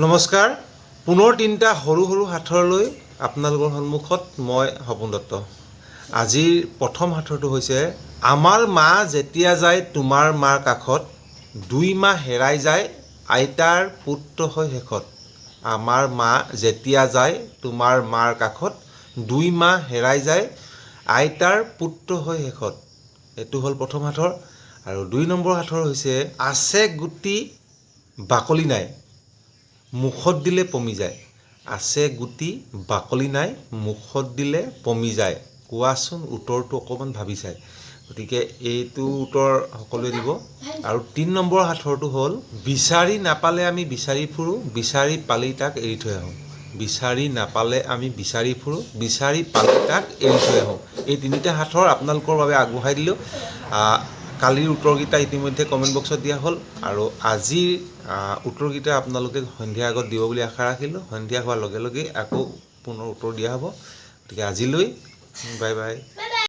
নমস্কাৰ পুনৰ তিনিটা সৰু সৰু সাঁথৰলৈ আপোনালোকৰ সন্মুখত মই সপোন দত্ত। আজিৰ প্ৰথম সাঁথৰটো হৈছে আমাৰ মা যেতিয়া যায় তোমাৰ মাৰ কাষত 2 মাহ হেৰাই যায় আইতাৰ পুত্ৰ হৈ শেষত। আমাৰ মা যেতিয়া যায় তোমাৰ মাৰ কাষত 2 মাহ হেৰাই যায় আইতাৰ পুত্ৰ হৈ শেষত। এইটো হ'ল প্ৰথম সাঁথৰ। আৰু 2 নম্বৰ সাঁথৰ হৈছে আছে গুটি বাকলি নাই মুখত দিলে পমি যায়। আছে গুটি বাকলি নাই মুখত দিলে পমি যায়। কোৱাচোন উত্তৰটো অকণমান ভাবি চাই। গতিকে এইটো উত্তৰ সকলোৱে দিব। আৰু 3 নম্বৰ সাঁথৰটো হ'ল বিচাৰি নাপালে আমি বিচাৰি ফুৰোঁ বিচাৰি পালি তাক এৰি থৈ আহোঁ। বিচাৰি নাপালে আমি বিচাৰি ফুৰোঁ বিচাৰি পালি তাক এৰি থৈ আহোঁ। এই তিনিটা সাঁথৰ আপোনালোকৰ বাবে আগবঢ়াই দিলোঁ। কালিৰ উত্তৰকেইটা ইতিমধ্যে কমেণ্ট বক্সত দিয়া হ'ল আৰু আজিৰ উত্তৰকেইটা আপোনালোকে সন্ধিয়া আগত দিব বুলি আশা ৰাখিলোঁ। সন্ধিয়া হোৱাৰ লগে লগে আকৌ পুনৰ উত্তৰ দিয়া হ'ব। গতিকে আজিলৈ বাই বাই।